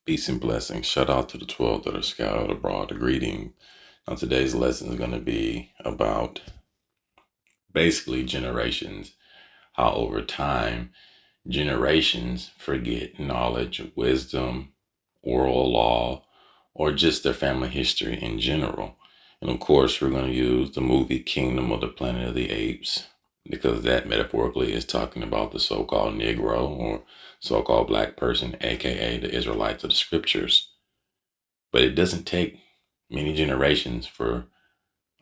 Peace and blessings. Shout out to the 12 that are scattered abroad. A greeting. Now, today's lesson is going to be about basically generations, how over time, generations forget knowledge, wisdom, oral law, or just their family history in general. And of course, we're going to use the movie Kingdom of the Planet of the Apes, because that metaphorically is talking about the so-called Negro or so-called black person, aka the Israelites of the scriptures. But it doesn't take many generations for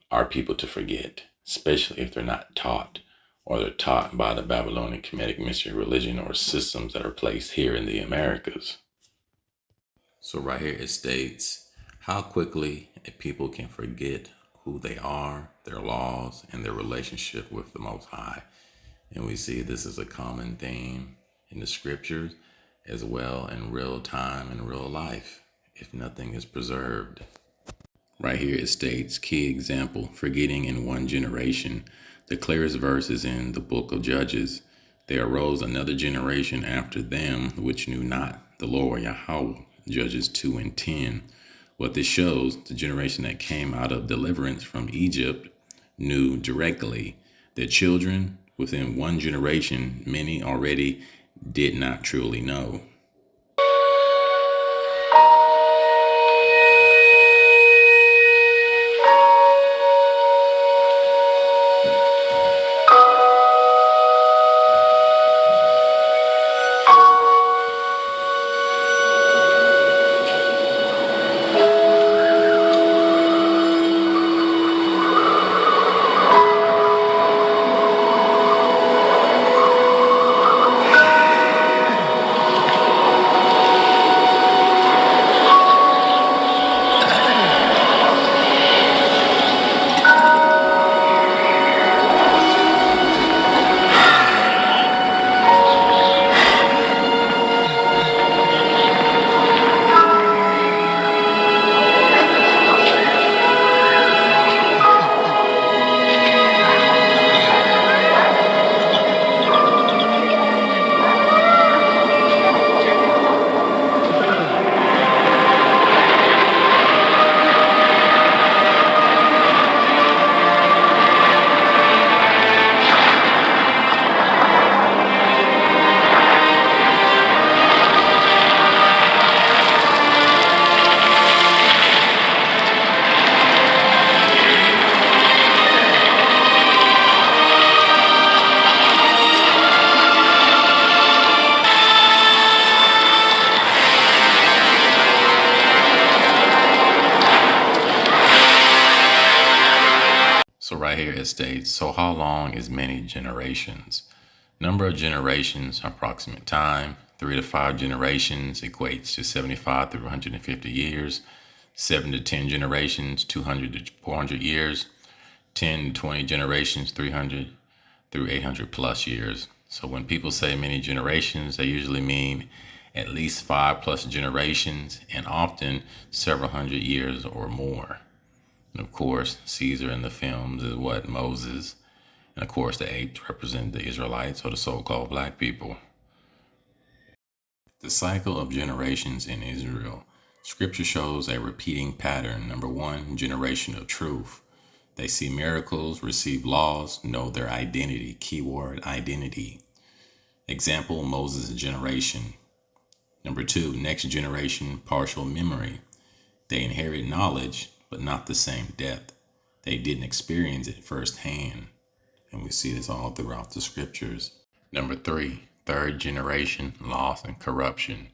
our people to forget, especially if they're not taught, or they're taught by the Babylonian Kemetic mystery religion or systems that are placed here in the Americas. So right here it states how quickly a people can forget who they are, their laws, and their relationship with the Most High. And we see this is a common theme in the scriptures as well in real time and real life, if nothing is preserved. Right here it states, key example, forgetting in one generation. The clearest verse is in the book of Judges. There arose another generation after them which knew not the Lord Yahweh. Judges 2:10. What this shows, the generation that came out of deliverance from Egypt knew directly. Their children, within one generation, many already did not truly know. So right here it states, so how long is many generations? Number of generations, approximate time. 3 to 5 generations equates to 75 through 150 years. 7 to 10 generations, 200 to 400 years. 10 to 20 generations, 300 through 800 plus years. So when people say many generations, they usually mean at least 5 plus generations, and often several hundred years or more. And of course, Caesar in the films is what? Moses. And of course, the apes represent the Israelites, or the so-called black people. The cycle of generations in Israel. Scripture shows a repeating pattern. Number 1, generation of truth. They see miracles, receive laws, know their identity. Keyword, identity. Example, Moses' generation. Number 2, next generation, partial memory. They inherit knowledge, but not the same depth. They didn't experience it firsthand. And we see this all throughout the scriptures. Number 3, third generation, loss and corruption.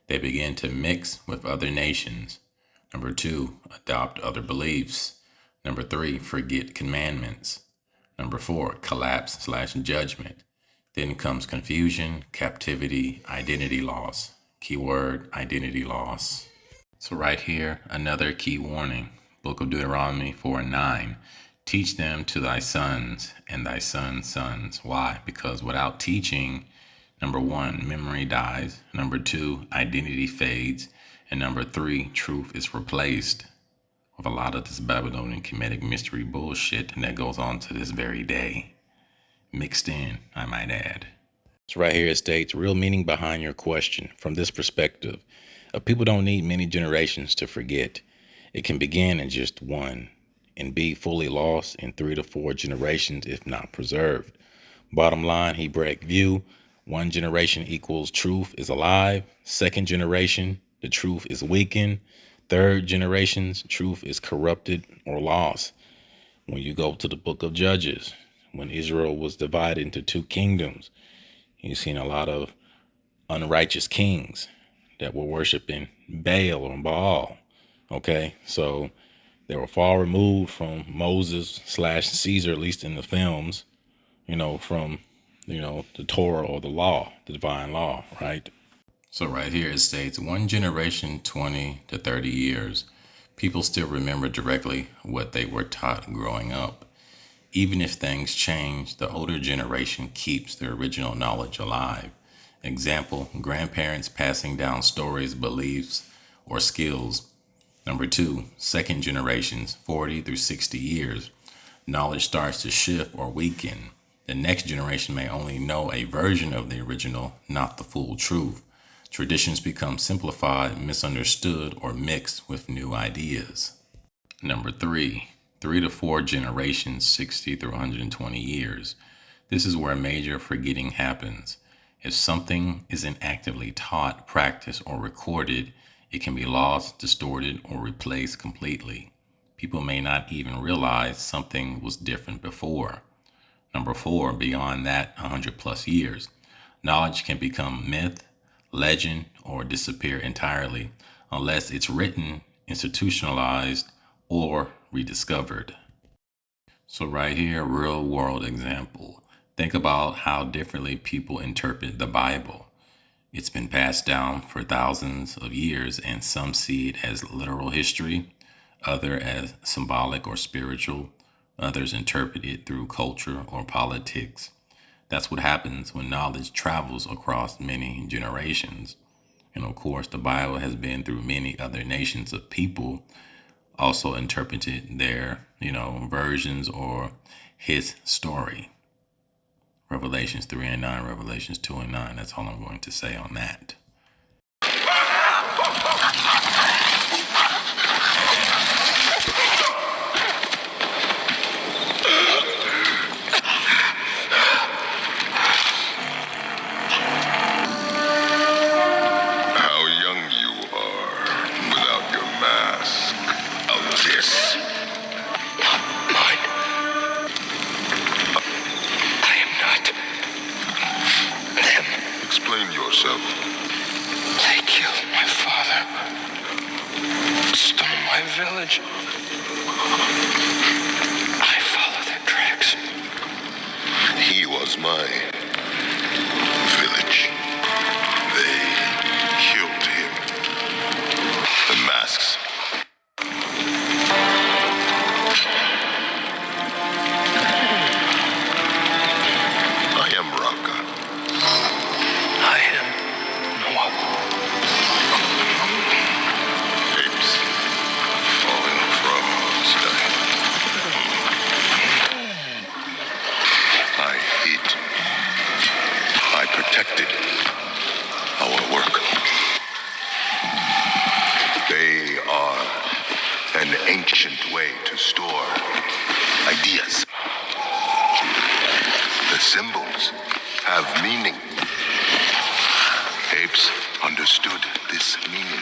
They begin to mix with other nations. Number 2, adopt other beliefs. Number 3, forget commandments. Number 4, collapse/judgment. Then comes confusion, captivity, identity loss. Keyword, identity loss. So right here, another key warning. Book of Deuteronomy 4:9. Teach them to thy sons and thy sons' sons. Why? Because without teaching, number 1, memory dies. Number 2, identity fades. And number 3, truth is replaced with a lot of this Babylonian Kemetic mystery bullshit, and that goes on to this very day. Mixed in, I might add. So right here it states, real meaning behind your question from this perspective. People don't need many generations to forget. It can begin in just one and be fully lost in 3 to 4 generations if not preserved. Bottom line, Hebraic view, 1 generation equals truth is alive. 2nd generation, the truth is weakened. 3rd generations, truth is corrupted or lost. When you go to the book of Judges, when Israel was divided into 2 kingdoms, you've seen a lot of unrighteous kings that were worshiping Baal or Baal. Okay, so they were far removed from Moses slash Caesar, at least in the films, from, the Torah or the law, the divine law, right? So right here it states 1 generation, 20 to 30 years. People still remember directly what they were taught growing up. Even if things change, the older generation keeps their original knowledge alive. Example, grandparents passing down stories, beliefs, or skills. Number 2, 2nd generations, 40 through 60 years. Knowledge starts to shift or weaken. The next generation may only know a version of the original, not the full truth. Traditions become simplified, misunderstood, or mixed with new ideas. Number 3, 3 to 4 generations, 60 through 120 years. This is where major forgetting happens. If something isn't actively taught, practiced, or recorded, it can be lost, distorted, or replaced completely. People may not even realize something was different before. Number 4, beyond that 100 plus years. Knowledge can become myth, legend, or disappear entirely unless it's written, institutionalized, or rediscovered. So right here, real world example. Think about how differently people interpret the Bible. It's been passed down for thousands of years, and some see it as literal history, others as symbolic or spiritual, others interpret it through culture or politics. That's what happens when knowledge travels across many generations. And of course, the Bible has been through many other nations of people also interpreted their, versions or his story. Revelations 3 and 9, Revelations 2 and 9. That's all I'm going to say on that. How young you are without your mask. Of this. Not mine. I am not them. Explain yourself. They killed my father. Stole my village. I follow their tracks. He was my village. They killed him. The masks. I am Raka. I am Noah. Apes falling from the sky. I hid. I protected our work. They are an ancient way to store ideas. The symbols have meaning. Apes understood this meaning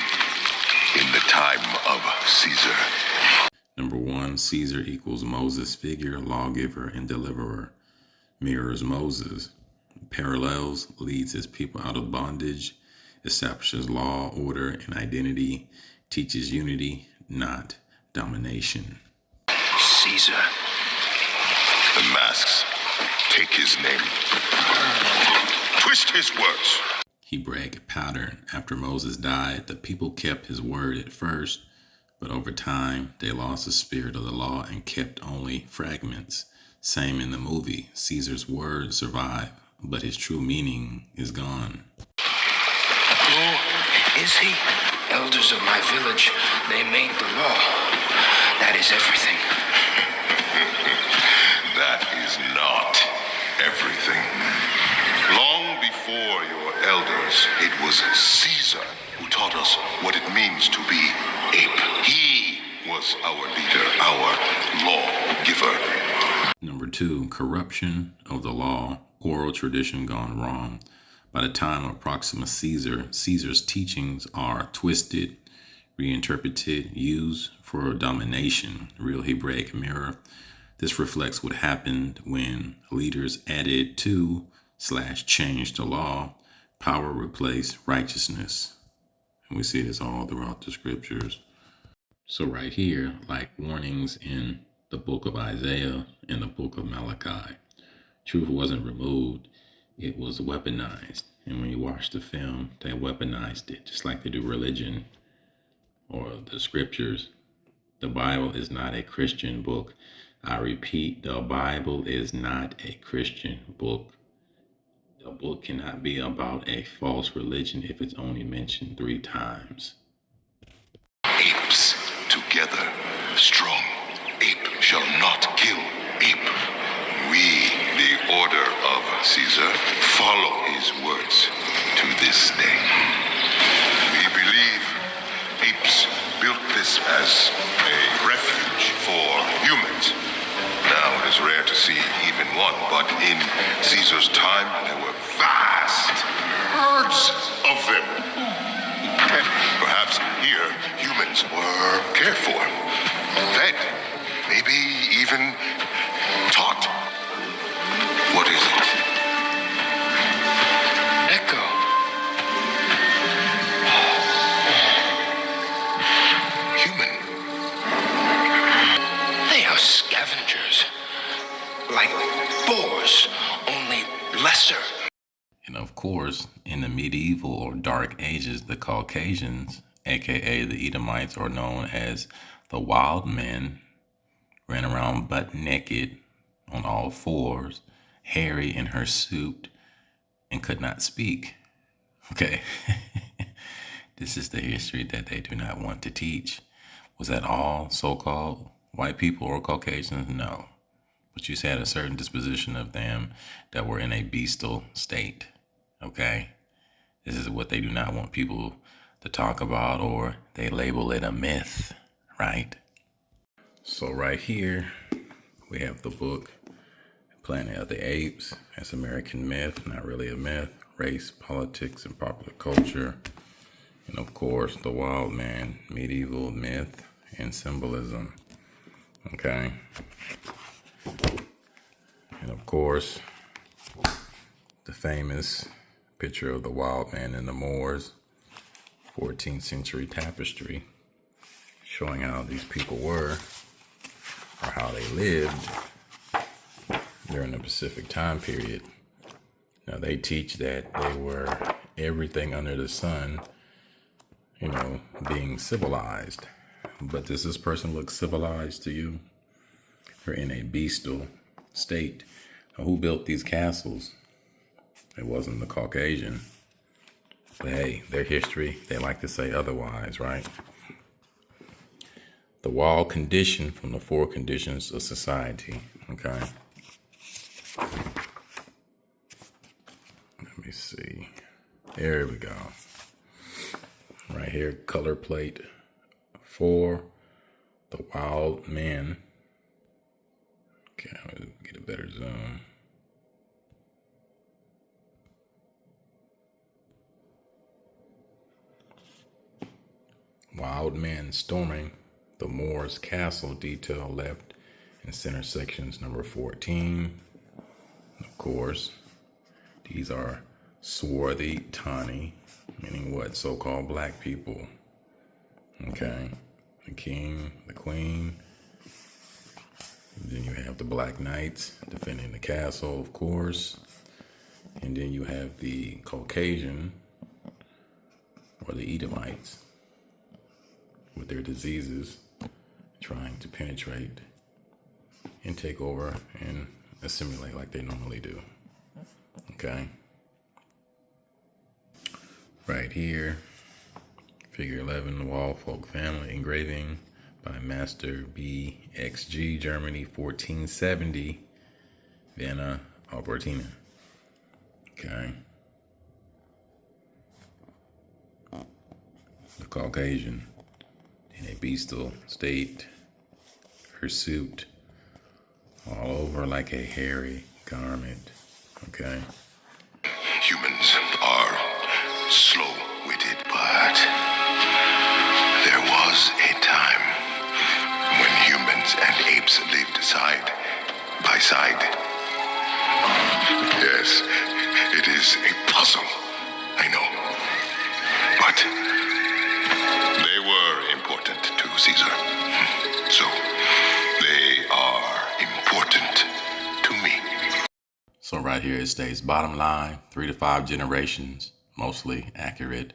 in the time of Caesar. Number 1, Caesar equals Moses' figure, lawgiver, and deliverer. Mirrors Moses. Parallels, leads his people out of bondage, establishes law, order, and identity, teaches unity, not domination. Caesar. The masks take his name. Twist his words. Hebraic pattern. After Moses died, the people kept his word at first, but over time, they lost the spirit of the law and kept only fragments. Same in the movie. Caesar's words survive, but his true meaning is gone. Who is he? Elders of my village, they made the law. That is everything. That is not everything. Long before your elders, it was Caesar who taught us what it means to be ape. He was our leader, our lawgiver. Number 2, corruption of the law, oral tradition gone wrong. By the time of Proxima Caesar, Caesar's teachings are twisted, reinterpreted, used for domination. Real Hebraic mirror. This reflects what happened when leaders added to / changed the law. Power replaced righteousness. And we see this all throughout the scriptures. So right here, like warnings in the book of Isaiah and the book of Malachi, truth wasn't removed, it was weaponized. And when you watch the film, they weaponized it, just like they do religion or the scriptures. The Bible is not a Christian book. I repeat, the Bible is not a Christian book. A book cannot be about a false religion if it's only mentioned 3 times. Apes together, strong. Ape shall not kill ape. We, the order of Caesar, follow his words to this day. We believe apes built this as a refuge for humans. Now it is rare to see even one, but in Caesar's time there were vast herds of them. Perhaps here humans were cared for, fed, maybe even taught. What is it? Echo. Human. They are scavengers. Like boars, only lesser. And of course, in the medieval or dark ages, the Caucasians, aka the Edomites, are known as the wild men, ran around butt naked on all 4s, hairy in hirsute, and could not speak. Okay. This is the history that they do not want to teach. Was that all so-called white people or Caucasians? No. But you had a certain disposition of them that were in a bestial state. Okay. This is what they do not want people to talk about, or they label it a myth, right? So right here, we have the book, Planet of the Apes. That's American myth, not really a myth. Race, politics, and popular culture. And of course, the wild man, medieval myth and symbolism. Okay. And of course, the famous picture of the wild man and the Moors, 14th century tapestry, showing how these people were, or how they lived during the Pacific time period. Now they teach that they were everything under the sun, being civilized. But does this person look civilized to you? They're in a bestial state. Now, who built these castles? It wasn't the Caucasian. But hey, their history, they like to say otherwise, right? The wild condition from the 4 conditions of society, okay? Let me see. There we go. Right here, color plate 4, the wild man. Okay, I'm gonna get a better zoom. Wild men storming the Moors' castle, detail left and center sections number 14. Of course, these are swarthy, tawny, meaning what? So-called black people. Okay, the king, the queen. And then you have the Black Knights defending the castle, of course. And then you have the Caucasian, or the Edomites, with their diseases, trying to penetrate and take over and assimilate like they normally do. Okay. Right here, figure 11, the Wall Folk family engraving by Master BXG, Germany, 1470, Vienna, Albertina. Okay. the Caucasian, in a bestial state, hirsute, all over like a hairy garment. Okay? Humans are slow-witted, but there was a time when humans and apes lived side by side. Yes, it is a puzzle, I know. But they were important to Caesar. So they are important to me. So right here it states, bottom line, 3 to 5 generations, mostly accurate.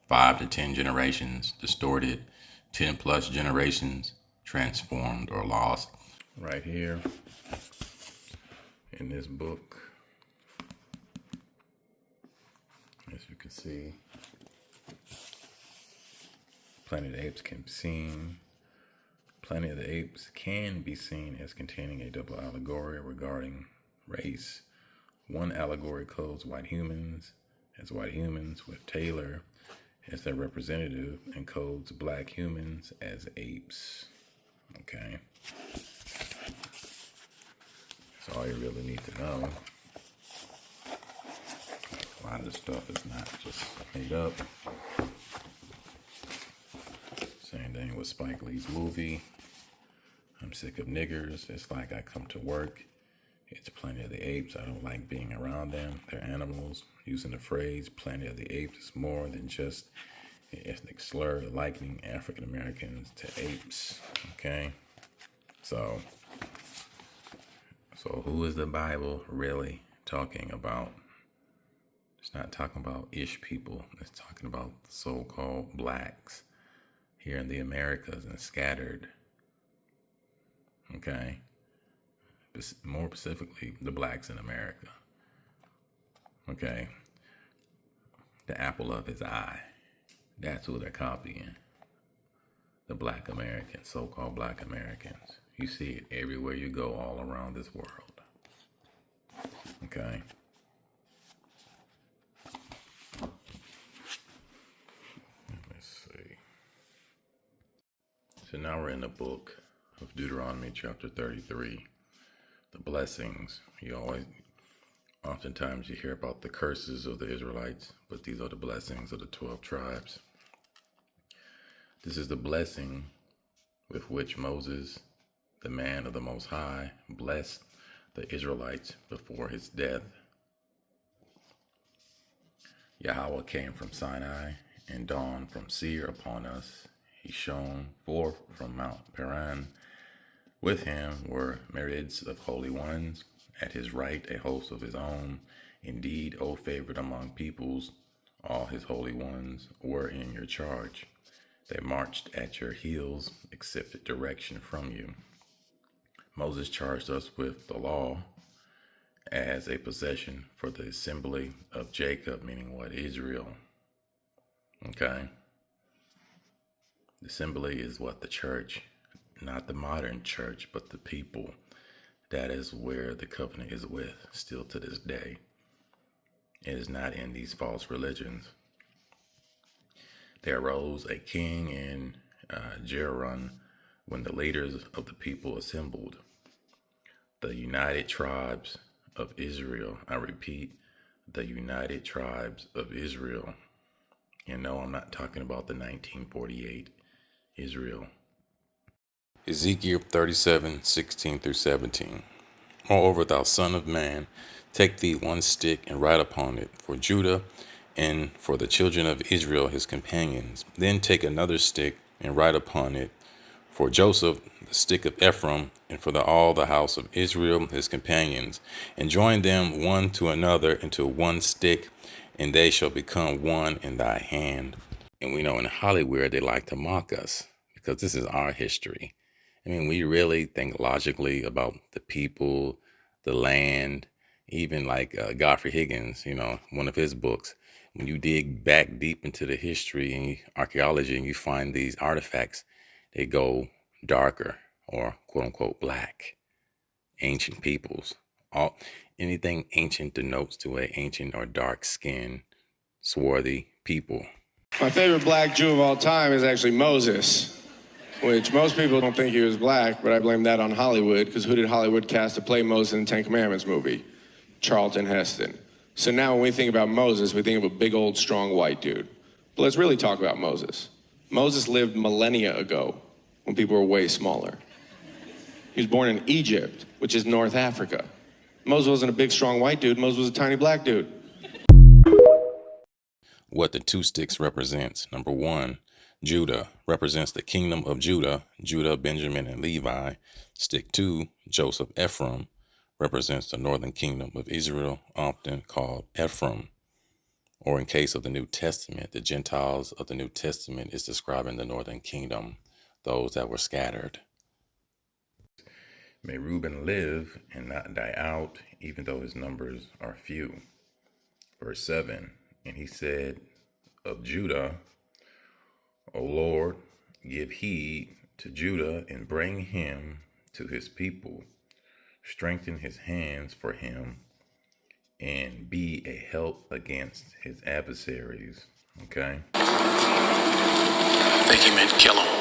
5 to 10 generations, distorted. 10 plus generations, transformed or lost. Right here in this book, as you can see, Planet of the Apes can be seen. Planet of the Apes can be seen as containing a double allegory regarding race. One allegory codes white humans as white humans, with Taylor as their representative, and codes black humans as apes. Okay. That's all you really need to know. A lot of this stuff is not just made up. Same thing with Spike Lee's movie, I'm Sick of Niggers. It's like I come to work. It's Planet of the Apes. I don't like being around them. They're animals. Using the phrase Planet of the Apes is more than just an ethnic slur likening African Americans to apes. Okay? So who is the Bible really talking about? It's not talking about ish people. It's talking about so-called blacks here in the Americas and scattered. Okay? More specifically, the blacks in America. Okay? The apple of his eye. That's who they're copying. The black Americans, so-called black Americans. You see it everywhere you go all around this world. Okay? Let's see. So now we're in the book of Deuteronomy chapter 33. The blessings. Oftentimes you hear about the curses of the Israelites, but these are the blessings of the 12 tribes. This is the blessing with which Moses, the man of the Most High, blessed the Israelites before his death. Yahweh came from Sinai and dawned from Seir upon us. He shone forth from Mount Paran. With him were myriads of holy ones, at his right a host of his own. Indeed, O favored among peoples, all his holy ones were in your charge. They marched at your heels, accepted direction from you. Moses charged us with the law as a possession for the assembly of Jacob, meaning what? Israel. Okay? The assembly is what? The church. Not the modern church, but the people. That is where the covenant is with, still to this day. It is not in these false religions. There arose a king in Jerusalem when the leaders of the people assembled. The united tribes of Israel. I repeat, the united tribes of Israel. And no, I'm not talking about the 1948 Israel. Ezekiel 37:16-17. Moreover, thou son of man, take thee one stick and write upon it for Judah and for the children of Israel his companions. Then take another stick and write upon it for Joseph, the stick of Ephraim, and for all the house of Israel his companions, and join them one to another into one stick, and they shall become one in thy hand. And we know in Hollywood they like to mock us because this is our history. I mean, we really think logically about the people, the land, even like Godfrey Higgins, one of his books. When you dig back deep into the history and archaeology and you find these artifacts, they go darker or quote unquote black. Ancient peoples. Anything ancient denotes to an ancient or dark skinned, swarthy people. My favorite black Jew of all time is actually Moses, which most people don't think he was black, but I blame that on Hollywood, because who did Hollywood cast to play Moses in the Ten Commandments movie? Charlton Heston. So now when we think about Moses, we think of a big old strong white dude. But let's really talk about Moses. Moses lived millennia ago when people were way smaller. He was born in Egypt, which is North Africa. Moses wasn't a big strong white dude, Moses was a tiny black dude. What the two sticks represents. Number 1, Judah represents the kingdom of Judah, Judah, Benjamin, and Levi. Stick 2, Joseph, Ephraim, represents the northern kingdom of Israel, often called Ephraim. Or in case of the New Testament, the Gentiles of the New Testament is describing the northern kingdom, those that were scattered. May Reuben live and not die out, even though his numbers are few. Verse 7, and he said of Judah, O Lord, give heed to Judah and bring him to his people. Strengthen his hands for him and be a help against his adversaries. Okay? Think he meant kill him.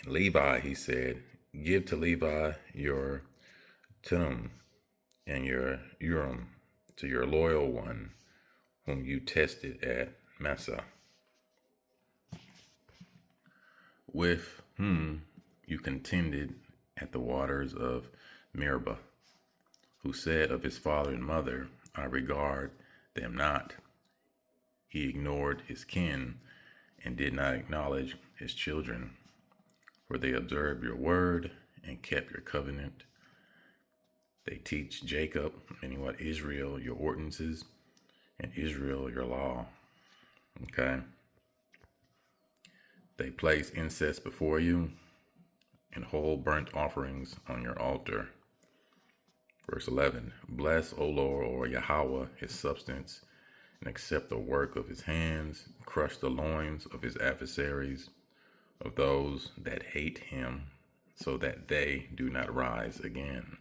Levi, he said, give to Levi your Tunnum and your Urim to your loyal one, whom you tested at Massa, with whom you contended at the waters of Meribah, who said of his father and mother, I regard them not. He ignored his kin and did not acknowledge his children. For they observed your word and kept your covenant. They teach Jacob, meaning what, Israel, your ordinances, and Israel, your law. Okay? They place incense before you and whole burnt offerings on your altar. Verse 11, bless, O Lord, or Yahweh, his substance, and accept the work of his hands, crush the loins of his adversaries, of those that hate him, so that they do not rise again.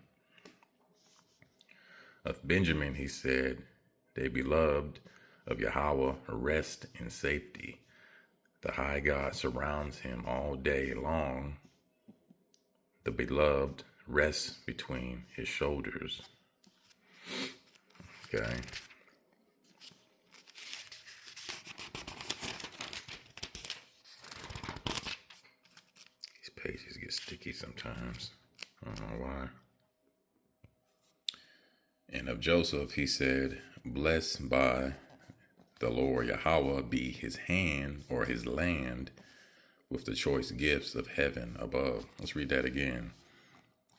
Of Benjamin, he said, they beloved of Yahweh rest in safety. The high God surrounds him all day long. The beloved rests between his shoulders. Okay. Pages get sticky sometimes. I don't know why. And of Joseph, he said, blessed by the Lord Yahweh be his hand or his land with the choice gifts of heaven above. Let's read that again.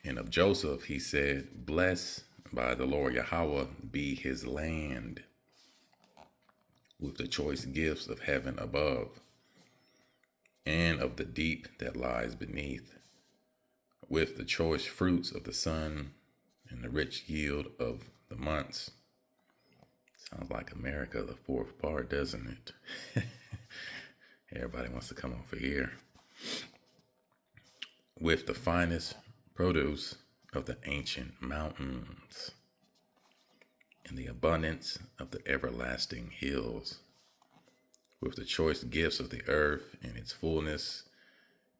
And of Joseph, he said, blessed by the Lord Yahweh be his land with the choice gifts of heaven above, and of the deep that lies beneath, with the choice fruits of the sun and the rich yield of the months. Sounds like America, the fourth part, doesn't it? Everybody wants to come over here. With the finest produce of the ancient mountains and the abundance of the everlasting hills, with the choice gifts of the earth and its fullness,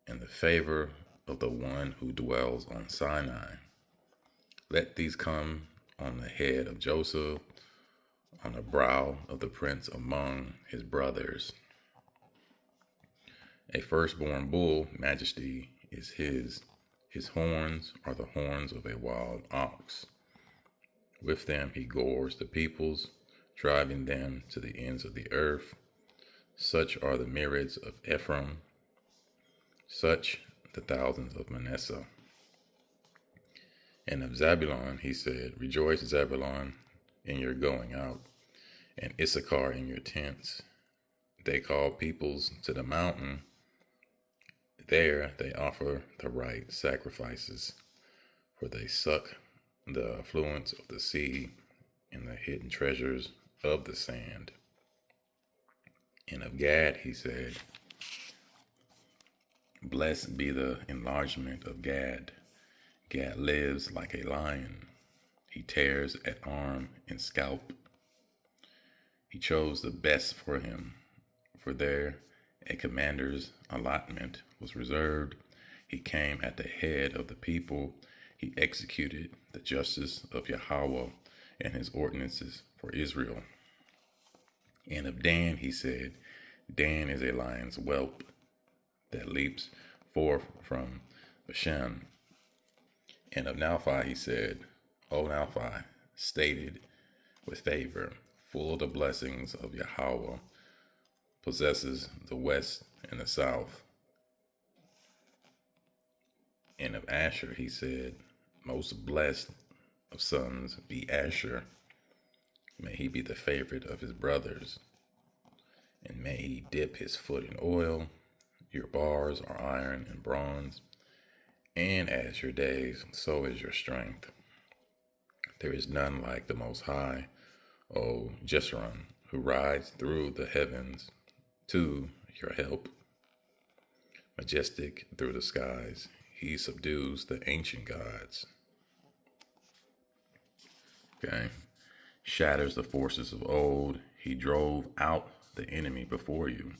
and the favor of the one who dwells on Sinai. Let these come on the head of Joseph, on the brow of the prince among his brothers. A firstborn bull, majesty is his. His horns are the horns of a wild ox. With them he gores the peoples, driving them to the ends of the earth. Such are the myriads of Ephraim, such the thousands of Manasseh. And of Zabulon he said, rejoice, Zabulon, in your going out, and Issachar in your tents. They call peoples to the mountain. There they offer the right sacrifices, for they suck the affluence of the sea and the hidden treasures of the sand. And of Gad he said, blessed be the enlargement of Gad. Gad lives like a lion. He tears at arm and scalp. He chose the best for him, for there a commander's allotment was reserved. He came at the head of the people. He executed the justice of Yahweh and his ordinances for Israel. And of Dan he said, Dan is a lion's whelp that leaps forth from Bashan. And of Naphi he said, O Naphi, stated with favor, full of the blessings of Yahweh, possesses the west and the south. And of Asher he said, most blessed of sons be Asher. May he be the favorite of his brothers, and may he dip his foot in oil. Your bars are iron and bronze, and as your days, so is your strength. There is none like the Most High, O Yashar'el, who rides through the heavens to your help. Majestic through the skies, he subdues the ancient gods. Okay. Shatters the forces of old. He drove out the enemy before you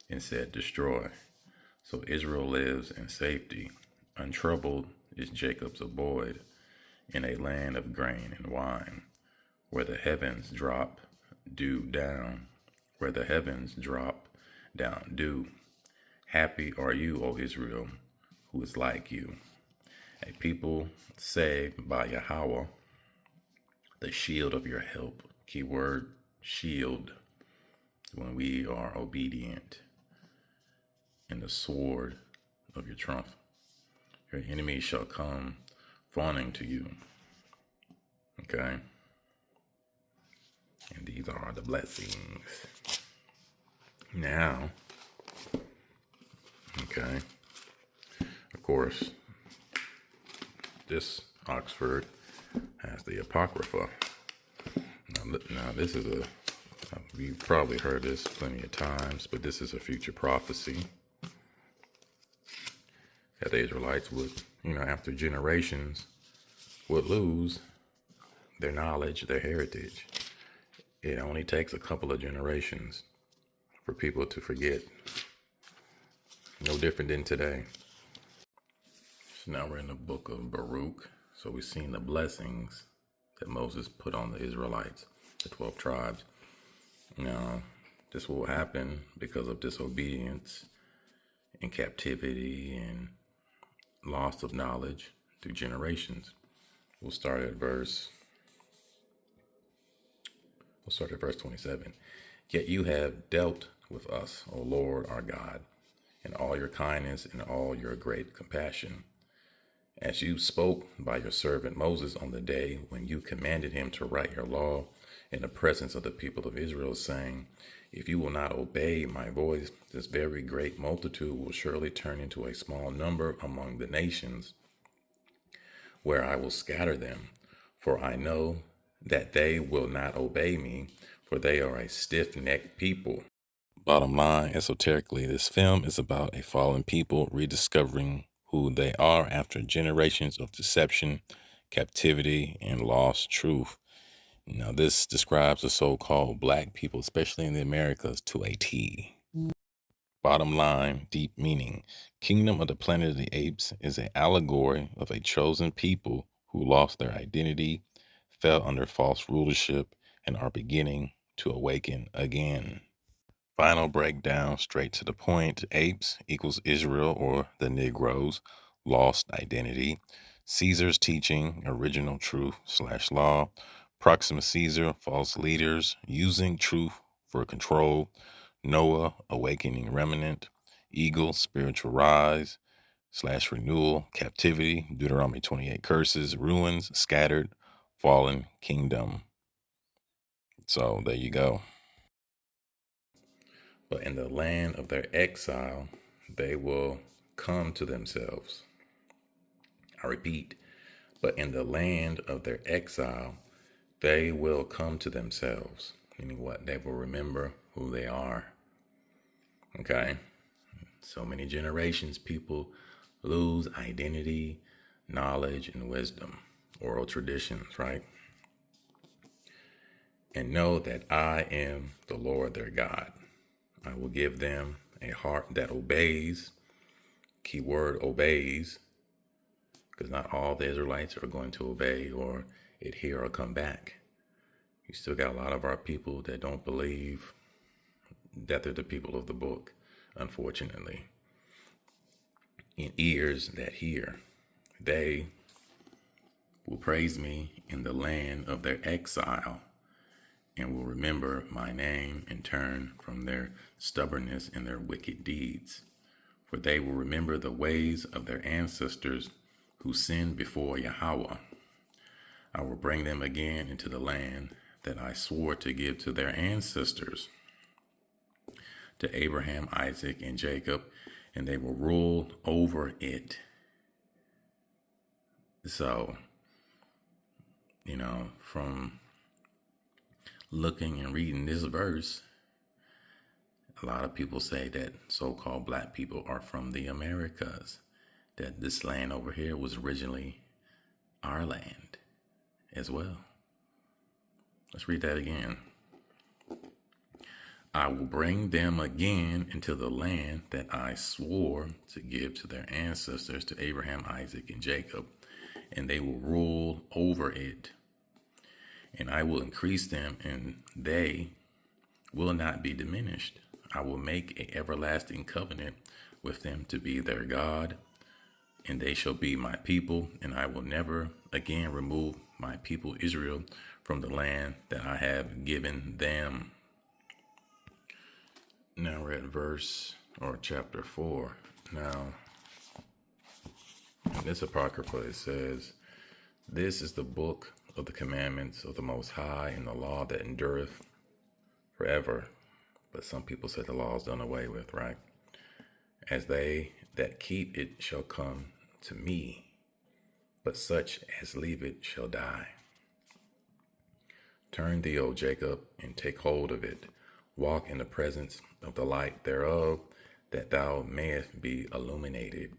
and said, destroy. So Israel lives in safety. Untroubled is Jacob's abode in a land of grain and wine, where the heavens drop dew down, where the heavens drop down dew. Happy are you, O Israel, who is like you, a people saved by Yahweh, the shield of your help. Keyword shield, when we are obedient, and the sword of your trump. Your enemies shall come fawning to you. Okay? And these are the blessings. Now, okay, of course, this Oxford has the Apocrypha. Now this is you've probably heard this plenty of times, but this is a future prophecy that the Israelites would, after generations, would lose their knowledge, their heritage. It only takes a couple of generations for people to forget. No different than today. So now we're in the book of Baruch. So we've seen the blessings that Moses put on the Israelites, the 12 tribes. Now, this will happen because of disobedience and captivity and loss of knowledge through generations. We'll start at verse 27. Yet you have dealt with us, O Lord our God, in all your kindness and all your great compassion, as you spoke by your servant Moses on the day when you commanded him to write your law in the presence of the people of Israel, saying, if you will not obey my voice, this very great multitude will surely turn into a small number among the nations, where I will scatter them. For I know that they will not obey me, for they are a stiff-necked people. Bottom line, esoterically, this film is about a fallen people rediscovering who they are after generations of deception, captivity, and lost truth. Now, this describes the so-called black people, especially in the Americas, to a T. Bottom line, deep meaning. Kingdom of the Planet of the Apes is an allegory of a chosen people who lost their identity, fell under false rulership, and are beginning to awaken again. Final breakdown, straight to the point. Apes equals Israel or the Negroes, lost identity. Caesar's teaching, original truth / law. Proxima Caesar, false leaders, using truth for control. Noah, awakening remnant. Eagle, spiritual rise / renewal. Captivity, Deuteronomy 28 curses. Ruins, scattered, fallen kingdom. So there you go. But in the land of their exile, they will come to themselves. I repeat, but in the land of their exile, they will come to themselves. Meaning what? They will remember who they are. Okay? So many generations, people lose identity, knowledge, and wisdom, oral traditions, right? And know that I am the Lord their God. I will give them a heart that obeys, keyword obeys, because not all the Israelites are going to obey or adhere or come back. You still got a lot of our people that don't believe that they're the people of the book, unfortunately. In ears that hear, they will praise me in the land of their exile and will remember my name and turn from their stubbornness and their wicked deeds. For they will remember the ways of their ancestors who sinned before Yahweh. I will bring them again into the land that I swore to give to their ancestors, to Abraham, Isaac, and Jacob, and they will rule over it. So, from looking and reading this verse, a lot of people say that so-called black people are from the Americas, that this land over here was originally our land as well. Let's read that again. I will bring them again into the land that I swore to give to their ancestors, to Abraham, Isaac, and Jacob, and they will rule over it. And I will increase them, and they will not be diminished. I will make an everlasting covenant with them to be their God, and they shall be my people, and I will never again remove my people Israel from the land that I have given them. Now we're at chapter 4. Now, in this apocrypha, it says, this is the book of the commandments of the Most High and the law that endureth forever. But some people say the law is done away with, right? As they that keep it shall come to me, but such as leave it shall die. Turn thee, O Jacob, and take hold of it. Walk in the presence of the light thereof, that thou mayest be illuminated.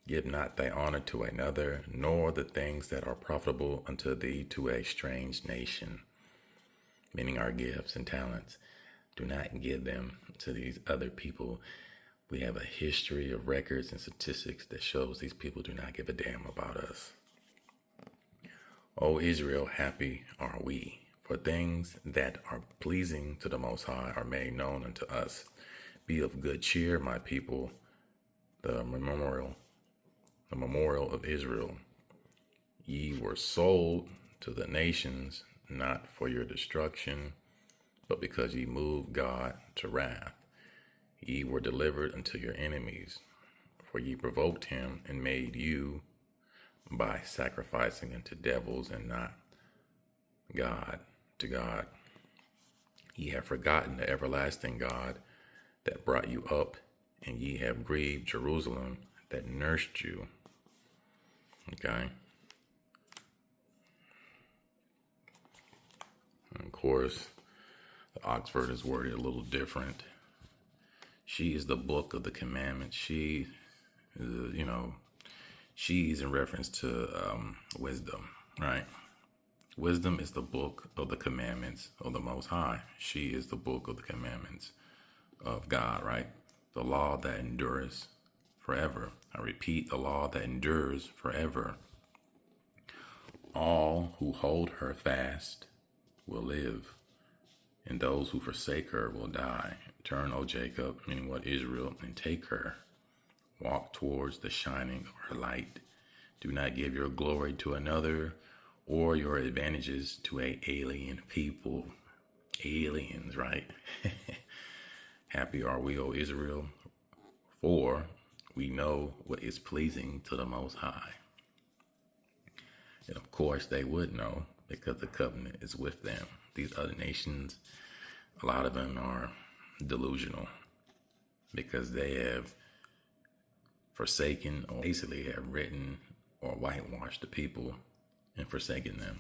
Give not thy honor to another, nor the things that are profitable unto thee to a strange nation. Meaning our gifts and talents. Do not give them to these other people. We have a history of records and statistics that shows these people do not give a damn about us. O Israel, happy are we, for things that are pleasing to the Most High are made known unto us. Be of good cheer, my people, the memorial of Israel. Ye were sold to the nations, not for your destruction, but because ye moved God to wrath. Ye were delivered unto your enemies, for ye provoked him and made you by sacrificing unto devils and not God to God. Ye have forgotten the everlasting God that brought you up, and ye have grieved Jerusalem that nursed you. Okay. And of course, the Oxford is worded a little different. She is the book of the commandments. She is, she's in reference to wisdom, right? Wisdom is the book of the commandments of the Most High. She is the book of the commandments of God, right? The law that endures forever. I repeat, the law that endures forever. All who hold her fast will live, and those who forsake her will die. Turn, O Jacob, meaning what, Israel, and take her. Walk towards the shining of her light. Do not give your glory to another, or your advantages to a alien people. Aliens, right? Happy are we, O Israel, for we know what is pleasing to the Most High. And of course they would know, because the covenant is with them. These other nations, a lot of them are delusional, because they have forsaken, or basically have written or whitewashed the people and forsaken them.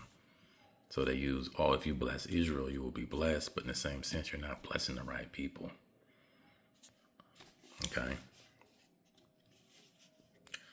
So they use, oh, if you bless Israel, you will be blessed. But in the same sense, you're not blessing the right people. Okay.